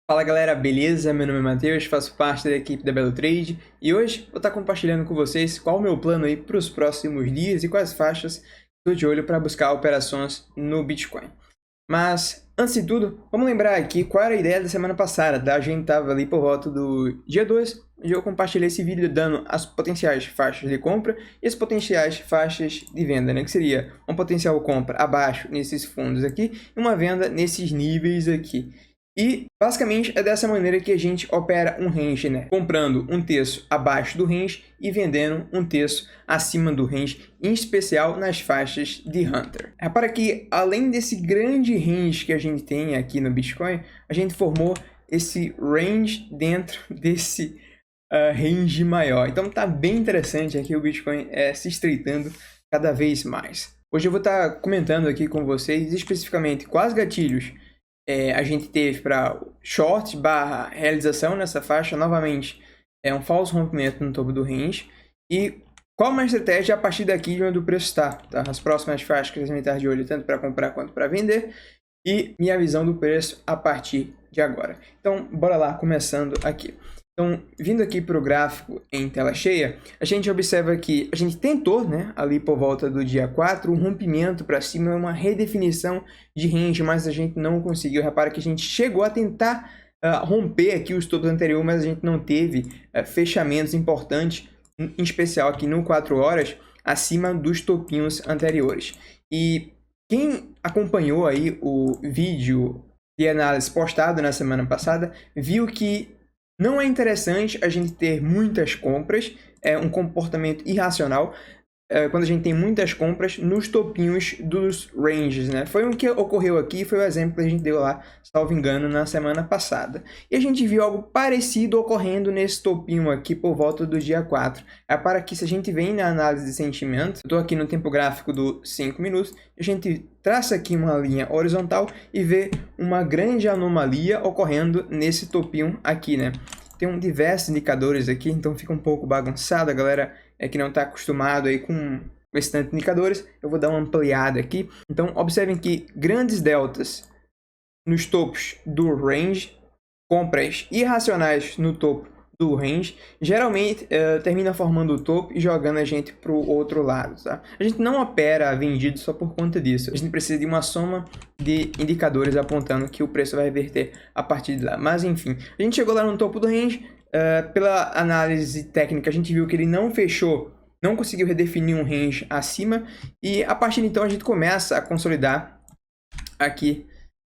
Fala galera, beleza? Meu nome é Matheus, faço parte da equipe da Belo Trade e hoje vou estar compartilhando com vocês qual o meu plano aí para os próximos dias e quais faixas estou de olho para buscar operações no Bitcoin. Mas, antes de tudo, vamos lembrar aqui qual era a ideia da semana passada, tá? A gente estava ali por volta do dia 2, onde eu compartilhei esse vídeo dando as potenciais faixas de compra e as potenciais faixas de venda, né? Que seria uma potencial compra abaixo nesses fundos aqui e uma venda nesses níveis aqui. E basicamente é dessa maneira que a gente opera um range, né? Comprando um terço abaixo do range e vendendo um terço acima do range, em especial nas faixas de Hunter. Repara que além desse grande range que a gente tem aqui no Bitcoin, a gente formou esse range dentro desse range maior. Então tá bem interessante aqui o Bitcoin se estreitando cada vez mais. Hoje eu vou estar comentando aqui com vocês especificamente quais gatilhos a gente teve para short barra realização nessa faixa. Novamente, é um falso rompimento no topo do range. E qual uma estratégia a partir daqui de onde o preço está, tá? As próximas faixas que a gente vai estar de olho tanto para comprar quanto para vender. E minha visão do preço a partir de agora. Então, bora lá, começando aqui. Então, vindo aqui para o gráfico em tela cheia, a gente observa que a gente tentou, né, ali por volta do dia 4, um rompimento para cima, uma redefinição de range, mas a gente não conseguiu. Repara que a gente chegou a tentar romper aqui os topos anteriores, mas a gente não teve fechamentos importantes, em especial aqui no 4 horas, acima dos topinhos anteriores. E quem acompanhou aí o vídeo de análise postado na semana passada, viu que não é interessante a gente ter muitas compras, é um comportamento irracional quando a gente tem muitas compras nos topinhos dos ranges, né? Foi o que ocorreu aqui, foi o exemplo que a gente deu lá, salvo engano, na semana passada. E a gente viu algo parecido ocorrendo nesse topinho aqui por volta do dia 4. É para que se a gente vem na análise de sentimento, eu estou aqui no tempo gráfico do 5 minutos, a gente traça aqui uma linha horizontal e vê uma grande anomalia ocorrendo nesse topinho aqui, né? Tem diversos indicadores aqui, então fica um pouco bagunçado, a galera que não está acostumado aí com esse tanto de indicadores. Eu vou dar uma ampliada aqui. Então, observem que grandes deltas nos topos do range, compras irracionais no topo do range, geralmente termina formando o topo e jogando a gente para o outro lado, tá? A gente não opera vendido só por conta disso. A gente precisa de uma soma de indicadores apontando que o preço vai reverter a partir de lá. Mas enfim, a gente chegou lá no topo do range, pela análise técnica a gente viu que ele não fechou, não conseguiu redefinir um range acima, e a partir de então a gente começa a consolidar aqui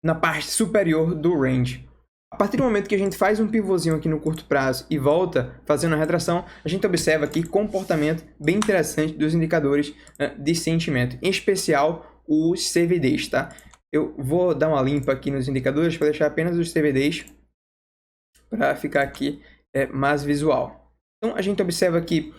na parte superior do range. A partir do momento que a gente faz um pivôzinho aqui no curto prazo e volta fazendo a retração, a gente observa aqui comportamento bem interessante dos indicadores de sentimento, em especial os CVDs, tá? Eu vou dar uma limpa aqui nos indicadores para deixar apenas os CVDs para ficar aqui mais visual. Então a gente observa que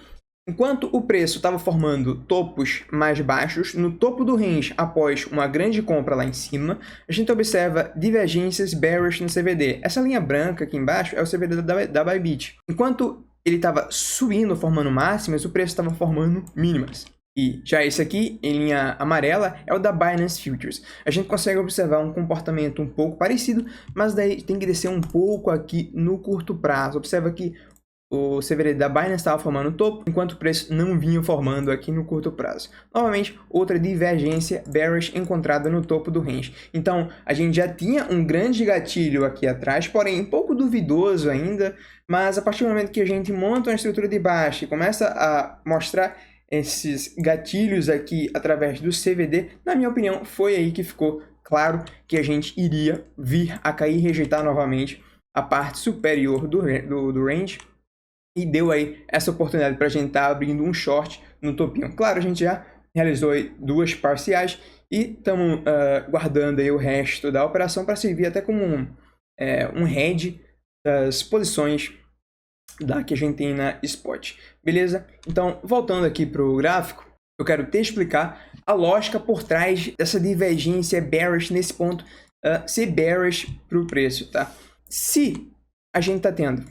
enquanto o preço estava formando topos mais baixos, no topo do range, após uma grande compra lá em cima, a gente observa divergências bearish no CVD. Essa linha branca aqui embaixo é o CVD da Bybit. Enquanto ele estava subindo, formando máximas, o preço estava formando mínimas. E já esse aqui, em linha amarela, é o da Binance Futures. A gente consegue observar um comportamento um pouco parecido, mas daí tem que descer um pouco aqui no curto prazo. Observa que o CVD da Binance estava formando o topo, enquanto o preço não vinha formando aqui no curto prazo. Novamente, outra divergência bearish encontrada no topo do range. Então, a gente já tinha um grande gatilho aqui atrás, porém um pouco duvidoso ainda, mas a partir do momento que a gente monta uma estrutura de baixa e começa a mostrar esses gatilhos aqui através do CVD, na minha opinião, foi aí que ficou claro que a gente iria vir a cair e rejeitar novamente a parte superior do range, e deu aí essa oportunidade para a gente estar abrindo um short no topinho. Claro, a gente já realizou aí duas parciais e estamos guardando aí o resto da operação para servir até como um hedge das posições que a gente tem na spot. Beleza? Então, voltando aqui para o gráfico, eu quero te explicar a lógica por trás dessa divergência bearish nesse ponto, ser bearish para o preço, tá? Se a gente está tendo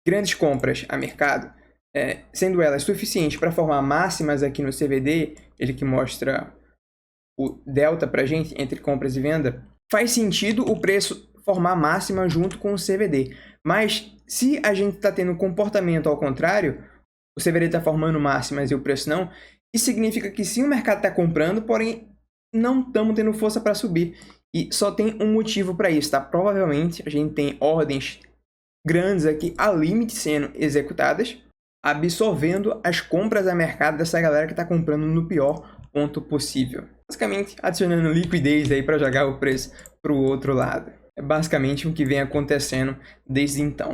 grandes compras a mercado, sendo elas suficientes para formar máximas aqui no CVD, ele que mostra o delta para a gente entre compras e venda, faz sentido o preço formar máxima junto com o CVD. Mas se a gente está tendo um comportamento ao contrário, o CVD está formando máximas e o preço não, isso significa que sim, o mercado está comprando, porém não estamos tendo força para subir. E só tem um motivo para isso, tá? Provavelmente a gente tem ordens grandes aqui a limite sendo executadas, absorvendo as compras a mercado dessa galera que está comprando no pior ponto possível. Basicamente, adicionando liquidez aí para jogar o preço para o outro lado. É basicamente o que vem acontecendo desde então.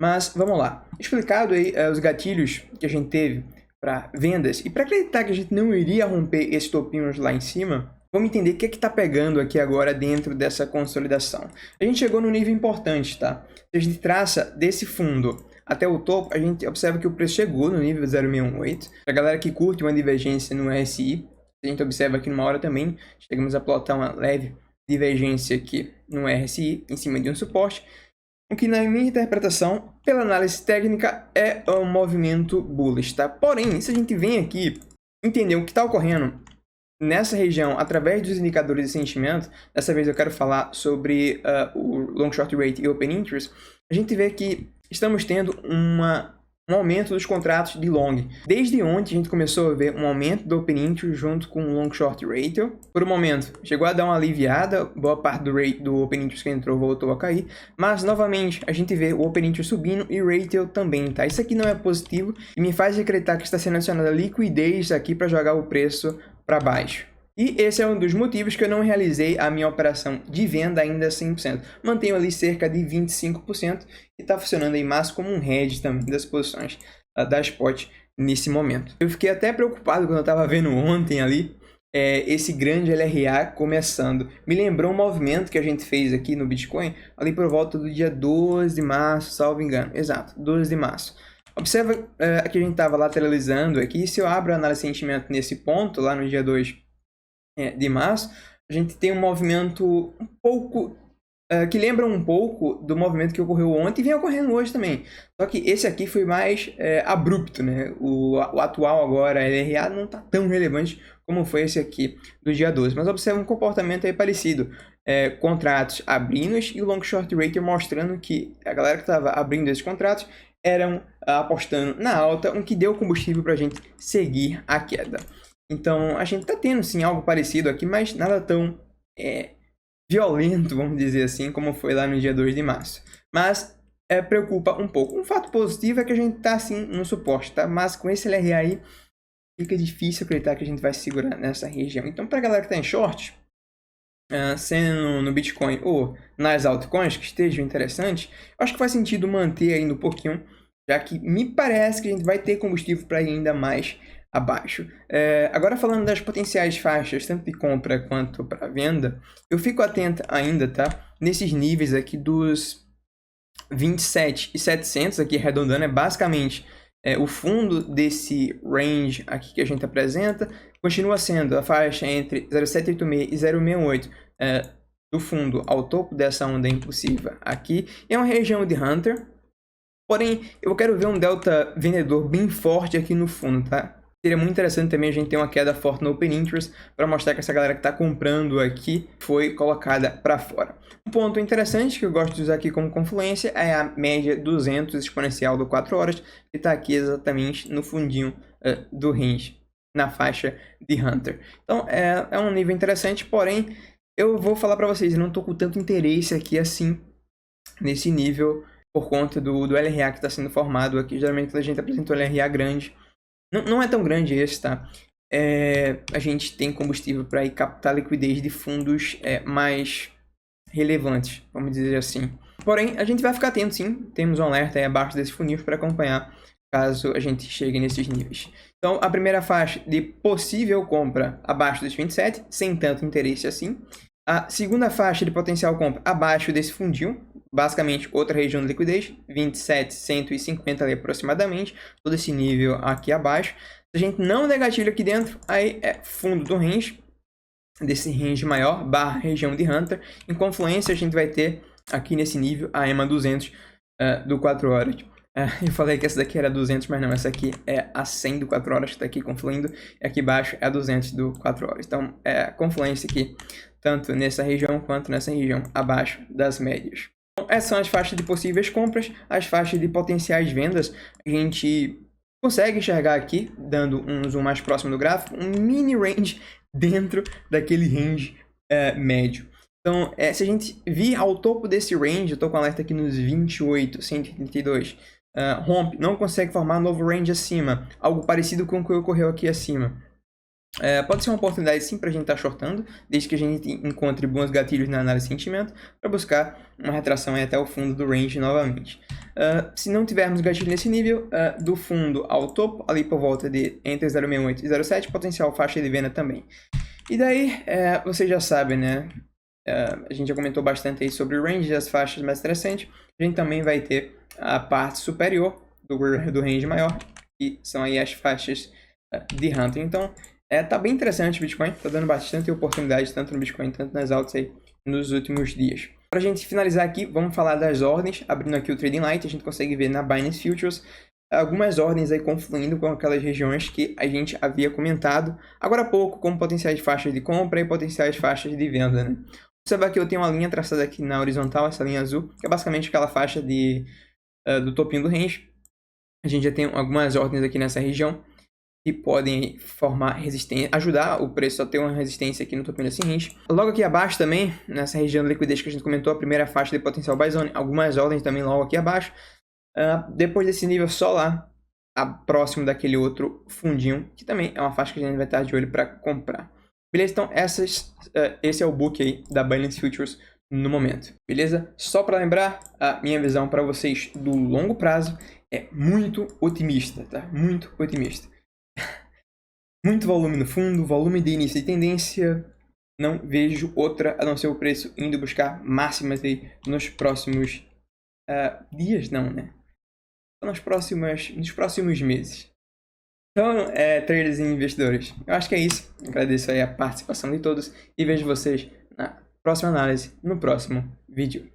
Mas vamos lá. Explicado aí os gatilhos que a gente teve para vendas e para acreditar que a gente não iria romper esses topinhos lá em cima, vamos entender o que está pegando aqui agora dentro dessa consolidação. A gente chegou num nível importante, tá? Se a gente traça desse fundo até o topo, a gente observa que o preço chegou no nível 0,618. Para a galera que curte uma divergência no RSI, a gente observa aqui numa hora também, chegamos a plotar uma leve divergência aqui no RSI, em cima de um suporte, o que na minha interpretação, pela análise técnica, é um movimento bullish, tá? Porém, se a gente vem aqui entender o que está ocorrendo nessa região através dos indicadores de sentimento, dessa vez eu quero falar sobre o Long Short Rate e Open Interest, a gente vê que estamos tendo um aumento dos contratos de long. Desde ontem a gente começou a ver um aumento do Open Interest junto com o Long Short Ratio. Por um momento chegou a dar uma aliviada, boa parte do Open Interest que entrou voltou a cair, mas novamente a gente vê o Open Interest subindo e o Ratio também, tá? Isso aqui não é positivo e me faz acreditar que está sendo adicionada liquidez aqui para jogar o preço para baixo. E esse é um dos motivos que eu não realizei a minha operação de venda ainda 100%. Mantenho ali cerca de 25% e está funcionando aí mais como um hedge também das posições da Spot nesse momento. Eu fiquei até preocupado quando eu estava vendo ontem ali esse grande LRA começando. Me lembrou um movimento que a gente fez aqui no Bitcoin ali por volta do dia 12 de março, salvo engano. Exato, 12 de março. Observa que a gente estava lateralizando aqui. Se eu abro a análise de sentimento nesse ponto, lá no dia 2 de março, a gente tem um movimento um pouco que lembra um pouco do movimento que ocorreu ontem e vem ocorrendo hoje também. Só que esse aqui foi mais abrupto, né? O atual agora, LRA, não está tão relevante como foi esse aqui do dia 12. Mas observa um comportamento aí parecido. Contratos abrindo e o Long Short Ratio mostrando que a galera que estava abrindo esses contratos eram apostando na alta, o que deu combustível para a gente seguir a queda. Então, a gente está tendo, sim, algo parecido aqui, mas nada tão violento, vamos dizer assim, como foi lá no dia 2 de março. Mas preocupa um pouco. Um fato positivo é que a gente está, sim, no suporte, tá? Mas com esse LRA aí, fica difícil acreditar que a gente vai segurar nessa região. Então, para a galera que está em short, sendo no Bitcoin ou nas altcoins que estejam interessantes, acho que faz sentido manter ainda um pouquinho, já que me parece que a gente vai ter combustível para ir ainda mais abaixo. Agora falando das potenciais faixas, tanto de compra quanto para venda, eu fico atento ainda, tá? Nesses níveis aqui dos 27.700, aqui arredondando, é basicamente o fundo desse range aqui que a gente apresenta, continua sendo a faixa entre 0,786 e 0,68 do fundo ao topo dessa onda impulsiva aqui. É uma região de Hunter, porém eu quero ver um delta vendedor bem forte aqui no fundo, tá? Seria muito interessante também a gente ter uma queda forte no Open Interest para mostrar que essa galera que está comprando aqui foi colocada para fora. Um ponto interessante que eu gosto de usar aqui como confluência é a média 200 exponencial do 4 horas, que está aqui exatamente no fundinho do range, na faixa de Hunter. Então é um nível interessante, porém eu vou falar para vocês, eu não estou com tanto interesse aqui assim nesse nível por conta do LRA que está sendo formado aqui. Geralmente quando a gente apresenta um LRA grande, não é tão grande esse, tá? A gente tem combustível para captar liquidez de fundos mais relevantes, vamos dizer assim. Porém, a gente vai ficar atento, sim. Temos um alerta aí abaixo desse funil para acompanhar caso a gente chegue nesses níveis. Então, a primeira faixa de possível compra abaixo dos 27, sem tanto interesse assim. A segunda faixa de potencial compra abaixo desse fundinho, basicamente outra região de liquidez, 27.150 ali aproximadamente, todo esse nível aqui abaixo. Se a gente não der gatilho aqui dentro, aí é fundo do range, desse range maior, barra região de Hunter. Em confluência a gente vai ter aqui nesse nível a EMA 200 do 4 horas. Eu falei que essa daqui era 200, mas não, essa aqui é a 100 do 4 horas que está aqui confluindo, e aqui embaixo é a 200 do 4 horas. Então, é a confluência aqui, tanto nessa região quanto nessa região abaixo das médias. Então, essas são as faixas de possíveis compras, as faixas de potenciais vendas. A gente consegue enxergar aqui, dando um zoom mais próximo do gráfico, um mini range dentro daquele range médio. Então, se a gente vir ao topo desse range, eu estou com alerta aqui nos 28, 132, rompe, não consegue formar novo range acima, algo parecido com o que ocorreu aqui acima. Pode ser uma oportunidade sim para a gente estar shortando, desde que a gente encontre bons gatilhos na análise de sentimento, para buscar uma retração até o fundo do range novamente. Se não tivermos gatilho nesse nível, do fundo ao topo, ali por volta de entre 0,68 e 0,7, potencial faixa de venda também. E daí, vocês já sabem, né? A gente já comentou bastante aí sobre o range das faixas mais interessantes. A gente também vai ter a parte superior do range maior, que são aí as faixas de Hunter. Então, tá bem interessante o Bitcoin, tá dando bastante oportunidade tanto no Bitcoin, tanto nas altas aí nos últimos dias. Para a gente finalizar aqui, vamos falar das ordens. Abrindo aqui o Trading Light, a gente consegue ver na Binance Futures algumas ordens aí confluindo com aquelas regiões que a gente havia comentado agora há pouco, como potenciais faixas de compra e potenciais faixas de venda, né? Observar que eu tenho uma linha traçada aqui na horizontal, essa linha azul, que é basicamente aquela faixa do topinho do range. A gente já tem algumas ordens aqui nessa região que podem formar resistência, ajudar o preço a ter uma resistência aqui no topinho desse range. Logo aqui abaixo também, nessa região de liquidez que a gente comentou, a primeira faixa de potencial buy zone, algumas ordens também logo aqui abaixo. Depois desse nível só lá, próximo daquele outro fundinho, que também é uma faixa que a gente vai estar de olho para comprar. Beleza? Então, esse é o book aí da Binance Futures no momento. Beleza? Só para lembrar, a minha visão para vocês do longo prazo é muito otimista, tá? Muito otimista. Muito volume no fundo, volume de início de tendência. Não vejo outra a não ser o preço indo buscar máximas aí nos próximos dias, não, né? Nos próximos meses. Então, traders e investidores, eu acho que é isso. Agradeço aí a participação de todos e vejo vocês na próxima análise, no próximo vídeo.